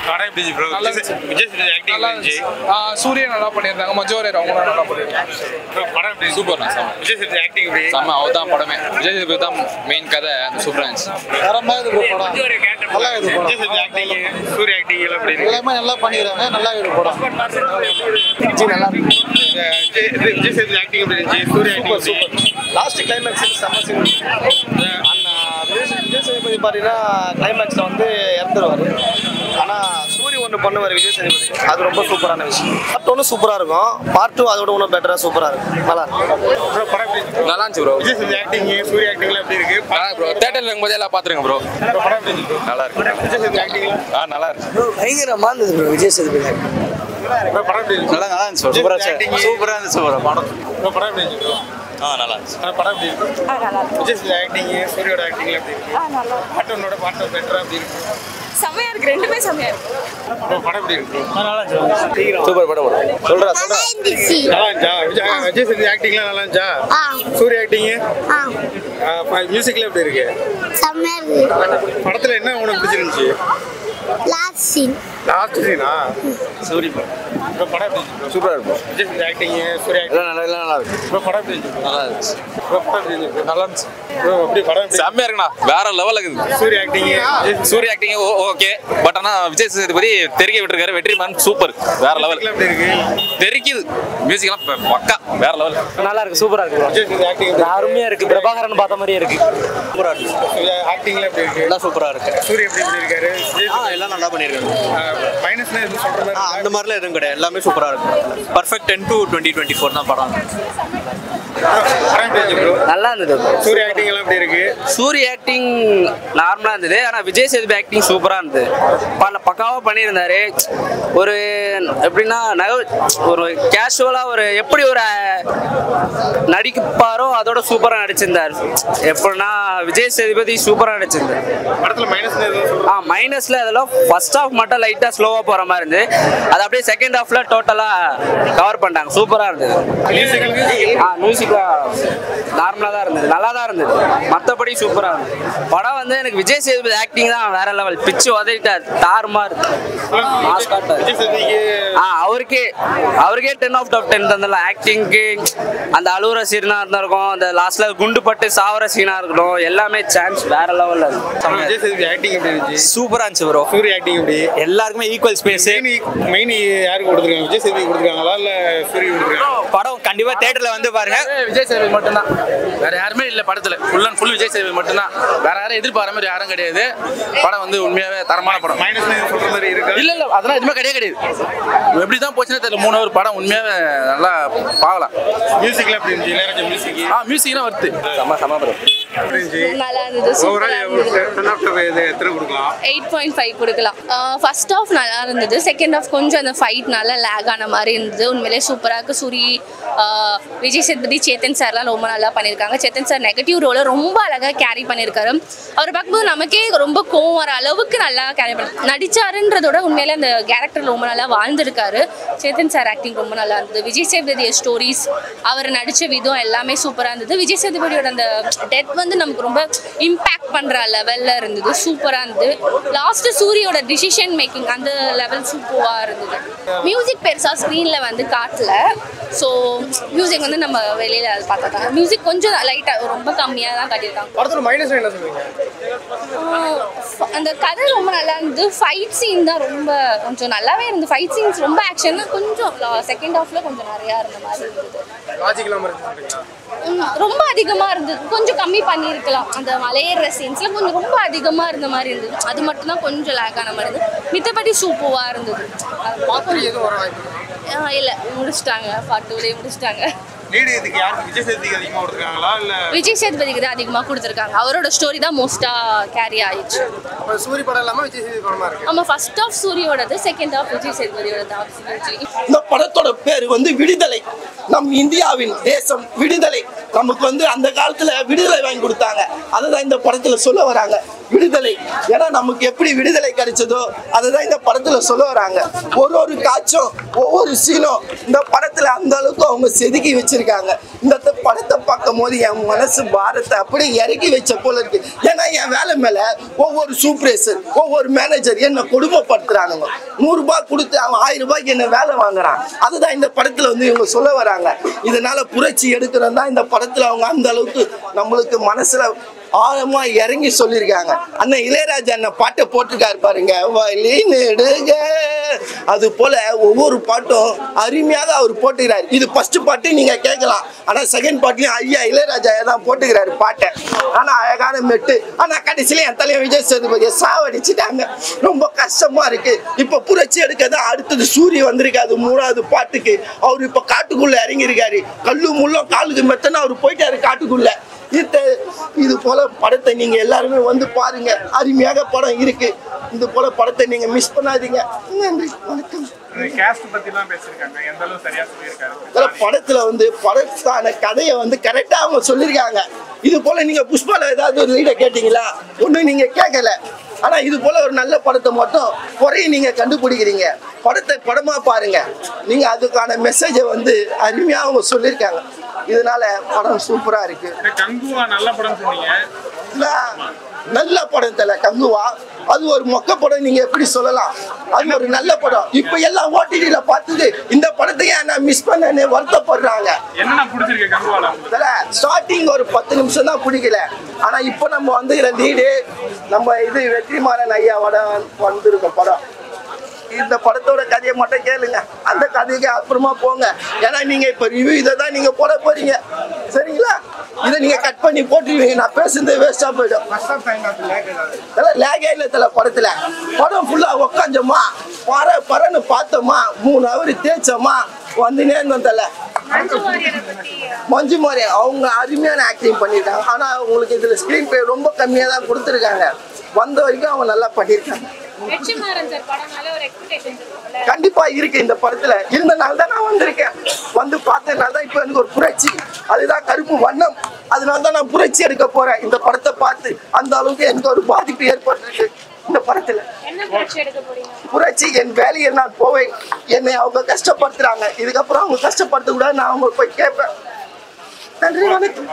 படம் எப்படி bro? Vijay Sethupathi acting நல்லா இருந்துச்சு. சூர்யா நல்லா பண்ணியிருந்தாங்க, மஜோரேர் அவங்க நல்லா பண்ணியிருந்தாங்க. படம் எப்படி? சூப்பர். விஜய் சேதுபதி ஆக்டிங் எப்படி? செம்ம. அவர் தான் படமே. விஜய் சேதுபதி தான் மெயின் கதை. அந்த சூப்பராக இருந்துச்சு. தரமாக இது படம். நல்லா இது படம். விஜய் சேதுபதி ஆக்டிங், சூர்யா ஆக்டிங் எல்லாம் எப்படி இருக்கு? எல்லாமே நல்லா பண்ணிக்கிறாங்க. நல்லா இது படம். நல்லா விஜய் சேதுபதி ஆக்டிங் எப்படி இருந்துச்சு? Suriya acting super. Last climax செம்ம சீன். விஜய் சேதுபதி பார்த்தீங்கன்னா கிளைமேக்ஸில் வந்து இறந்துருவார். ஆனால் சூரிய ஒன்று பண்ணுவார் விஜய் சேதுபதி. அது ரொம்ப சூப்பரான விஷயம். பார்ட் 1 சூப்பராக இருக்கும். பார்ட் 2 அதோட இன்னும் பெட்டராக சூப்பராக இருக்கும். நல்லா இருக்கும். படம் எப்படி இருக்கு? நல்லா இருந்துச்சு bro. Vijay Sethupathi acting, Suriya acting எல்லாம் எப்படி இருக்கு? ப்ரோ தேட்டரில் இருக்கும்போதே எல்லாம் பார்த்துருங்க ப்ரோ. படம் எப்படி இருக்கு? நல்லா இருக்கு. விஜய் சேதுபதி ஆக்டிங் நல்லா இருக்கு. பயங்கரமாக இருந்தது ப்ரோ விஜய் சேதுபதி. படம் எப்படி இருக்கு? நல்லா இருந்துச்சு. சூப்பராக இருந்துச்சு ப்ரோ படம். படம் எப்படி இருந்துச்சு? நல்லா இருந்துச்சு. படம் எப்படி இருக்கு? விஜய் சேதுபதி ஆக்டிங், சூர்யோட ஆக்டிங் எப்படி இருக்கு? பார்ட் 1 பார்ட் 2 பெட்டரா எப்படி இருக்கு? செமையா இருக்கு, ரெண்டுமே செமையா இருக்கு. படம் எப்படி இருக்கு? சூப்பர் படம். சொல்றா. நல்லா இருந்துச்சா? விஜய் சேதுபதி ஆக்டிங்லாம் நல்லா இருந்துச்சா? சூர்யா ஆக்டிங், மியூசிக்ல எப்படி இருக்கு? செம்மையா இருக்கு. படத்துல என்ன உனக்கு பிடிச்சிருந்துச்சு? Last scene. லாஸ்ட் சீனா? சூரி படம் எப்படி இருந்துச்சு? சூப்பராக இருக்கும். விஜய் சேதுபதி ஆக்டிங், சூர்யா ஆக்டிங் நல்லா இருக்கு. படம் எப்படி இருந்துச்சு? நல்லா இருந்துச்சு. படம் எப்படி இருந்துச்சு? நல்லா இருந்துச்சு. எப்படி படம் எப்படி? செம்மையா இருக்குண்ணா. வேற லெவல் இருக்குது. Suriya acting, Suriya acting okay. But ஆனால் விஜய் சேதுபதி தெறிக்க விட்டுருக்காரு. வெற்றிமாறன் சூப்பர். வேற லெவல். எப்படி இருக்கு? தெரிக்குது. மியூசிக்லாம் பக்கா வேற லெவல். நல்லா இருக்கு. சூப்பராக இருக்கு. விஜய் சேதுபதி ஆக்டிங் அருமையாக இருக்கு. பிரபாகரன் பார்த்த மாதிரியே இருக்கு. சூப்பராக இருக்கு. ஆக்டிங்ல எப்படி இருக்கு? எல்லாம் சூப்பராக இருக்கு. சூர்யா எப்படி இருக்காரு? எல்லாம் நல்லா பண்ணியிருக்காங்க. மைனஸ்ல எதுவும் சொல்ற மாதிரி அந்த மாதிரிலாம் எதுவும் கிடையாது. எல்லாமே சூப்பராக இருக்கு. பர்ஃபெக்ட் 10 to 2024 தான் படம். படம் எப்படி இருந்துச்சு ப்ரோ? நல்லா இருந்தது. சூர்யா ஆக்டிங் எல்லாம் எப்படி இருக்கு? சூரிய ஆக்டிங் நார்மலாக இருந்தது. ஆனால் விஜய் சேதுபதி ஆக்டிங் சூப்பராக இருந்தது. பக்காவாக பண்ணியிருந்தாரு. ஒரு எப்படின்னா ஒரு கேஷுவலாக ஒரு எப்படி ஒரு நடிப்பாரோ அதோட சூப்பராக நடிச்சிருந்தார். எப்படின்னா விஜய் சேதுபதி சூப்பராக நடிச்சிருந்தார். படத்துல மைனஸ்ல எதுவும் சொல்ற? மைனஸில் அதெல்லாம் ஃபர்ஸ்ட் ஹாஃப் மட்டும் லைட்டாக ஸ்லோவாக போகிற மாதிரி இருந்து அது அப்படியே செகண்ட் ஹாஃப்ல டோட்டலாக கவர் பண்ணிட்டாங்க. சூப்பராக இருந்தது. மியூசிக்லாம் நார்மலாக தான் இருந்தது. நல்லா தான் இருந்தது. மற்றபடி சூப்பராக இருந்தது. படம் வந்து எனக்கு விஜய் சேதுபதி ஆக்டிங் தான் வேற லெவல். பிச்சு உதறிட்டார். தாறுமா இருக்கு. விஜய் சேதுபதிக்கு அவருக்கே 10 out of 10 தந்தல. ஆக்டிங்க்கு அந்த அழுவுற சீனா இருந்திருக்கும், அந்த லாஸ்ட்ல குண்டு பட்டு சாவர சீனா இருக்கட்டும், எல்லாமே சான்ஸ் வேற லெவல்ல இருக்கு. விஜய் சேதுபதி ஆக்டிங் எப்படி இருந்துச்சு? சூப்பரா இருந்துச்சு ப்ரோ. சூர்யா ஆக்டிங் எப்படி? எல்லாருக்குமே ஈக்குவல் ஸ்பேஸ். மெயின் யாருக்கு கொடுத்துருக்காங்க? விஜய் சேதுபதி கொடுத்துருக்காங்களா இல்ல சூர்யா கொடுத்துருக்காங்க? படம் கண்டிப்பா தியேட்டர்ல வந்து பாருங்க. விஜய் சேதுபதி மட்டும்தான், வேற யாருமே இல்ல படத்துல. Full and full Vijay Sethupathi மட்டும்தான். வேற யாரும் எதிர்பார்க்குற மாதிரி யாரும் கிடையாது. படம் வந்து உண்மையாவே தரமான படம். மைனஸ்ல எதுவும் சொல்ற மாதிரி இருக்கா? இல்ல அதெல்லாம் எதுவுமே கிடையாது. எப்படிதான் போச்சுன்னா தெரியல. 3 hour படம் உண்மையாவே நல்லா பார்க்கலாம். மியூசிக்ல எப்படி இருந்துச்சு? இளையராஜா மியூசிக் மியூசிக்லாம் வருது. செம ப்ரோ. நல்லா இருந்தது. சூப்பரா இருந்தது. 10 கொடுக்கலாம். 8.5 கொடுக்கலாம். ஃபர்ஸ்ட் ஹாஃப் நல்லா இருந்தது. செகண்ட் ஹாஃப் கொஞ்சம் அந்த ஃபைட்னால லேக் ஆன மாதிரி இருந்தது. உண்மையிலே சூப்பராக இருக்கு. விஜய் சேதுபதி, சேத்தன் சார்லாம் ரொம்ப நல்லா பண்ணியிருக்காங்க. சேத்தன் சார் நெகட்டிவ் ரோலை ரொம்ப அழகாக கேரி பண்ணியிருக்காரு. அவர் பார்க்கும்போது நமக்கே ரொம்ப கோவம் வர அளவுக்கு நல்லா கேரி பண்ண நடிச்சாருன்றதோட உண்மையிலே அந்த கேரக்டர் ரொம்ப நல்லா வாழ்ந்திருக்காரு. சேத்தன் சார் ஆக்டிங் ரொம்ப நல்லா இருந்தது. விஜய் சேதுபதி ஸ்டோரிஸ், அவர் நடித்த விதம் எல்லாமே சூப்பராக இருந்தது. விஜய் சேதுபதியோட அந்த டெத் வந்து நமக்கு ரொம்ப இம்பேக்ட் பண்ணுற லெவலில் இருந்தது. சூப்பராக இருந்தது. லாஸ்ட்டு சூரியோட டிசிஷன் மேக்கிங் அந்த லெவல் சூப்பராக இருந்தது. மியூசிக் பெருசாக ஸ்க்ரீனில் வந்து காட்டல. ஸோ மியூசிக் வந்து நம்ம வெளியில் அது பார்த்துருக்காங்க. மியூசிக் கொஞ்சம் லைட்டாக ரொம்ப கம்மியாக தான் காட்டியிருக்காங்க. படத்துல மைனஸ் என்ன சொல்லுவீங்க? அந்த கதை ரொம்ப நல்லா இருந்தது. ஃபைட் சீன் தான் ரொம்ப கொஞ்சம் நல்லாவே இருந்தது. ஃபைட் சீன்ஸ் ரொம்ப ஆக்ஷன் கொஞ்சம் செகண்ட் ஹாஃப்ல கொஞ்சம் நிறையா இருந்த மாதிரி இருந்தது. ரொம்ப அதிகமாக இருந்தது. கொஞ்சம் கம்மி பண்ணியிருக்கலாம். அந்த மலையேற சீன்ஸ்ல கொஞ்சம் ரொம்ப அதிகமாக இருந்த மாதிரி இருந்தது. அது மட்டும் தான் கொஞ்சம் லேக் ஆன மாதிரி இருந்தது. மித்தபடி சூப்பராக இருந்தது. இல்லை முடிச்சிட்டாங்க. பார்ட் 2 முடிச்சிட்டாங்க. லீடு இதுக்கு யாருக்கு? விஜய் சேதுபதிக்கு அதிகமாக கொடுத்துருக்காங்களா இல்ல விஜய் சேதுபதிக்கு தான் அதிகமாக கொடுத்துருக்காங்க. அவரோட ஸ்டோரி தான் மோஸ்டா கேரி ஆயிடுச்சு. சூரிய படம் இல்லாம விஜய் சேதுபதி படமா இருக்கு. ஆமா, ஃபர்ஸ்ட் ஹாஃப் சூரியோடது, செகண்ட் ஹாஃப் விஜய் சேதுபதியோடது. இந்த படத்தோட பேர் வந்து விடுதலை. நம் இந்தியாவின் தேசம் விடுதலை. நமக்கு வந்து அந்த காலத்துல விடுதலை வாங்கி கொடுத்தாங்க. அதுதான் இந்த படத்துல சொல்ல வராங்க. விடுதலை. ஏன்னா நமக்கு எப்படி விடுதலை கிடைச்சதோ அதுதான் இந்த படத்துல சொல்ல வராங்க. ஒரு காட்சும் ஒவ்வொரு சீனும் இந்த படத்துல அந்த அளவுக்கு அவங்க செதுக்கி வச்சிருக்காங்க. இந்த படத்தை பார்க்கும் போது என் மனசு பாரத்தை அப்படியே இறக்கி வச்ச போல இருக்கு. ஏன்னா என் வேலை மேல ஒவ்வொரு சூப்பர்வைசர் ஒவ்வொரு மேனேஜர் என்ன கொடுமைப்படுத்துறானுங்க. 100 ரூபாய் கொடுத்து அவன் 1000 ரூபாய்க்கு என்ன வேலை வாங்குறான். அதுதான் இந்த படத்துல வந்து இவங்க சொல்ல வராங்க. இதனால புரட்சி எடுக்கிறதா இந்த படத்துல அவங்க அந்த அளவுக்கு நம்மளுக்கு மனசுல ஆழமா இறங்கி சொல்லியிருக்காங்க. அண்ணன் இளையராஜா அண்ணன் பாட்டை போட்டிருக்காரு பாருங்க, வலி நெடுக. அது போல ஒவ்வொரு பாட்டும் அருமையாக அவர் போட்டுக்கிறாரு. இது ஃபர்ஸ்ட் பாட்டு நீங்க கேட்கலாம், ஆனா செகண்ட் பாட்லயும் ஐயா இளையராஜா தான் போட்டுக்கிறாரு பாட்டை. ஆனா அழகான மெட்டு. ஆனா கடைசியில என் தலைவர் விஜய் சேதுபதியை சாவடிச்சுட்டாங்க. ரொம்ப கஷ்டமா இருக்கு. இப்ப புரட்சி எடுக்கதான் அடுத்தது சூரிய வந்திருக்காது 3வது பாட்டுக்கு. அவர் இப்ப காட்டுக்குள்ள இறங்கி இருக்காரு. கல்லு முள்ளும் காலுக்கு மெத்தனா அவர் போயிட்டாரு காட்டுக்குள்ள. இது போல படத்தை நீங்க எல்லாருமே வந்து பாருங்க. அருமையாக படம் இருக்கு. இது போல படத்தை நீங்க மிஸ் பண்ணாதீங்க. நன்றி, வணக்கம். படத்துல வந்து படத்தான கதையை வந்து கரெக்டா அவங்க சொல்லியிருக்காங்க. இது போல நீங்க புஷ்பால ஏதாவது ஒரு லீடை கேட்டீங்களா? ஒன்னும் நீங்க கேட்கல. ஆனா இது போல ஒரு நல்ல படத்தை மட்டும் குறைய நீங்க கண்டுபிடிக்கிறீங்க. படத்தை படமா பாருங்க. நீங்க அதுக்கான மெசேஜை வந்து அருமையா அவங்க சொல்லியிருக்காங்க. இதனால படம் சூப்பரா இருக்கு. நல்ல படம் தல கங்குவா. அது ஒரு மொக்க படம் நீங்க எப்படி சொல்லலாம்? அது ஒரு நல்ல படம். இப்ப எல்லாம் ஓடிடில பார்த்துட்டு இந்த படத்தை நான் மிஸ் பண்ணேன்னு வருத்தப்படுறாங்க. ஸ்டார்டிங் ஒரு 10 நிமிஷம் தான் பிடிக்கல. ஆனா இப்ப நம்ம வந்து லீடு நம்ம இது வெற்றிமாறன் ஐயாவோட வந்திருக்க படம். இந்த படத்தோட கதையை மட்டும் கேளுங்க. அந்த கதைக்கு அப்புறமா போங்க. ஏன்னா நீங்க இப்ப ரிவ்யூ இதை தான் நீங்க போட போறீங்க. சரிங்களா? இதை நீங்க கட் பண்ணி போட்டுருவீங்க. நான் பேசுறது வேஸ்டா போயிடும். லேகே இல்ல தல படத்துல. படம் ஃபுல்லா உக்காஞ்சோமா பரன்னு பார்த்தோமா 3 ஹவர் தேய்ச்சோமா வந்துனே இருந்தோம் தல. மஞ்சு மாரி அவங்க அருமையான ஆக்டிங் பண்ணிருக்காங்க. ஆனா உங்களுக்கு இதுல ஸ்கிரீன் பே ரொம்ப கம்மியா தான் கொடுத்துருக்காங்க. வந்த வரைக்கும் அவங்க நல்லா பண்ணிருக்காங்க. கண்டிப்பா இருக்கு. இந்த படத்துல இருந்தனால தான் நான் வந்திருக்கேன். வந்து பார்த்ததுனால தான் இப்ப எனக்கு ஒரு புரட்சி. அதுதான் கருப்பு வண்ணம். அதனால தான் நான் புரட்சி எடுக்க போறேன். இந்த படத்தை பார்த்து அந்த அளவுக்கு எனக்கு ஒரு பாதிப்பு ஏற்பட்டிருக்கு. இந்த படத்துல புரட்சி என் வேலையை நான் போவேன். என்னை அவங்க கஷ்டப்படுத்துறாங்க. இதுக்கப்புறம் அவங்க கஷ்டப்படுத்த கூட நான் அவங்க போய் கேட்பேன். நன்றி, வணக்கம்.